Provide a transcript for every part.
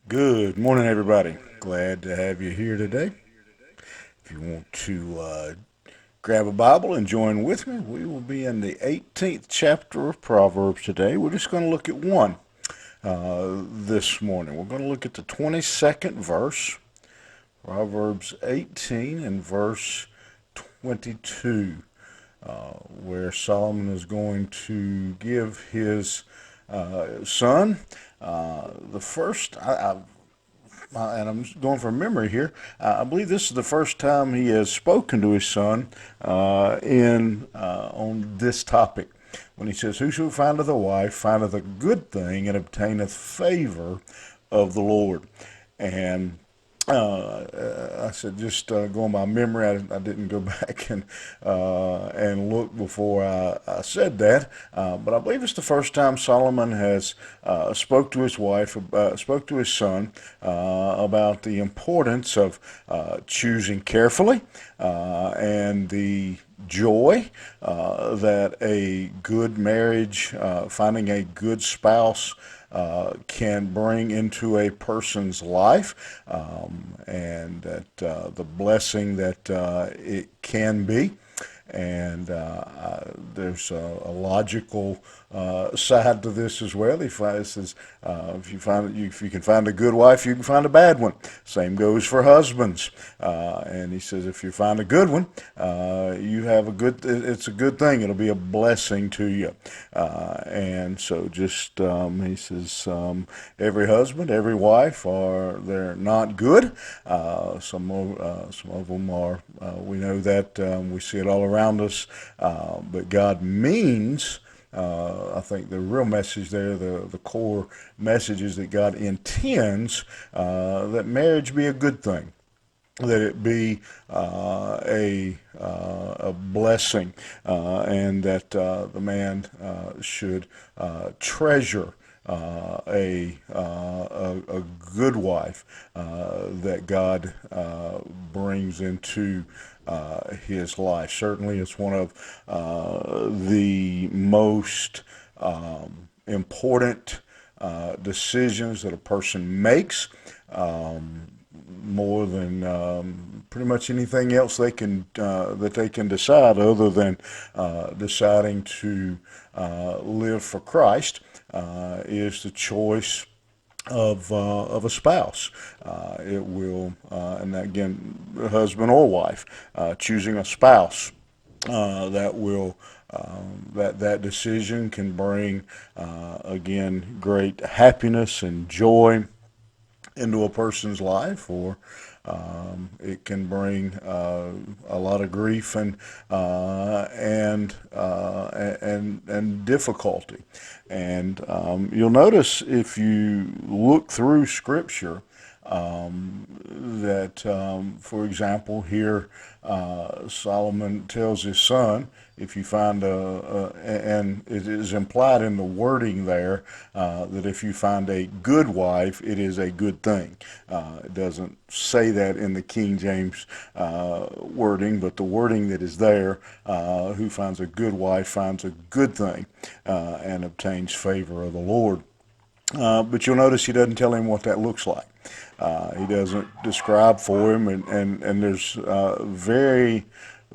Good morning, everybody. Glad to have you here today. If you want to grab a Bible and join with me, we will be in the 18th chapter of Proverbs today. We're just going to look at one this morning. We're going to look at the 22nd verse, Proverbs 18 and verse 22, where Solomon is going to give his son the first. And I'm going from memory here. I believe this is the first time he has spoken to his son in on this topic. When he says, "Whoso findeth a wife findeth a good thing and obtaineth favor of the Lord." And I said, just going by memory, I didn't go back and look before I said that. But I believe it's the first time Solomon has spoke to his wife, spoke to his son about the importance of choosing carefully and the joy that a good marriage, finding a good spouse, can bring into a person's life, and that the blessing that it can be. And there's a logical side to this as well. He says, if you can find a good wife, you can find a bad one. Same goes for husbands. And he says, if you find a good one, you have a good. It's a good thing. It'll be a blessing to you. And so, just he says, every husband, every wife they're not good. Some of them are. We know that we see it all around us. But God means. I think the real message there, the core message is that God intends that marriage be a good thing, that it be a blessing, and that the man should treasure a good wife that God brings into his life. Certainly, it's one of the most important decisions that a person makes. More than pretty much anything else that they can decide, other than deciding to live for Christ, is the choice of a spouse. It will, and again, husband or wife, choosing a spouse that will. That decision can bring again great happiness and joy into a person's life, or it can bring a lot of grief and difficulty. And you'll notice if you look through Scripture that, for example, here Solomon tells his son, if you find and it is implied in the wording there that if you find a good wife, it is a good thing. It doesn't say that in the King James wording, but the wording that is there, who finds a good wife finds a good thing and obtains favor of the Lord. But you'll notice he doesn't tell him what that looks like. He doesn't describe for him, and there's very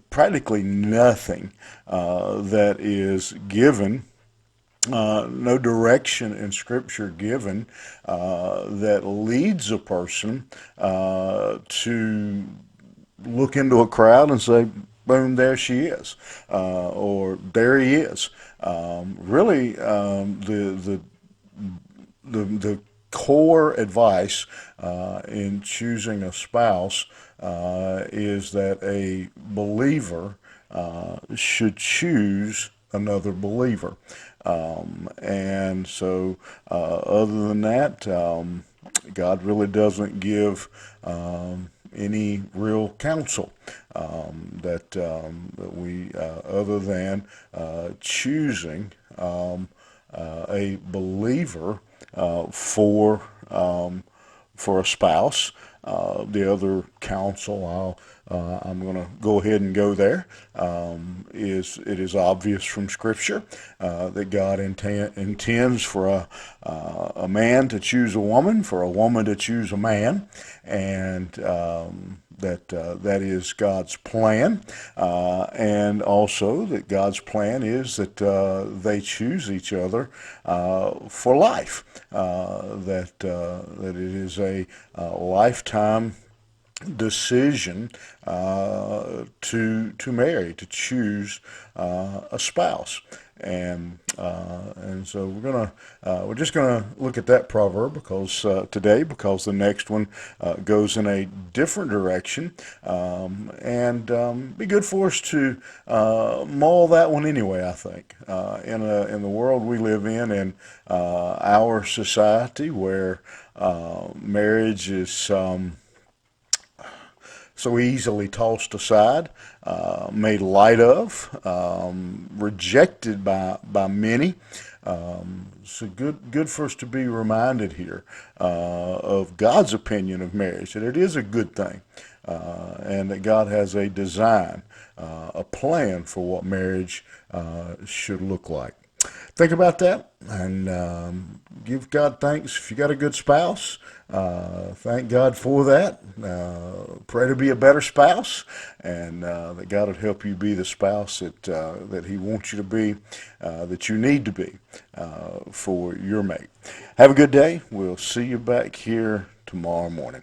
practically nothing that is given, no direction in Scripture given that leads a person to look into a crowd and say, boom, there she is, or there he is. Really, the core advice in choosing a spouse is that a believer should choose another believer. And so, other than that, God really doesn't give any real counsel that we, other than choosing a believer for a spouse, The other counsel I'm going to go ahead and go there. Is it is obvious from Scripture that God intends for a man to choose a woman, for a woman to choose a man, and that is God's plan, and also that God's plan is that they choose each other for life. That it is a lifetime decision to marry, to choose a spouse, and so we're just gonna look at that proverb because today, because the next one goes in a different direction, and be good for us to mull that one anyway. I think in the world we live in our society where marriage is so easily tossed aside, made light of, rejected by many. So good for us to be reminded here of God's opinion of marriage, that it is a good thing, and that God has a design, a plan for what marriage should look like. Think about that and give God thanks if you got a good spouse. Thank God for that. Pray to be a better spouse, and that God would help you be the spouse that He wants you to be, that you need to be for your mate. Have a good day. We'll see you back here tomorrow morning.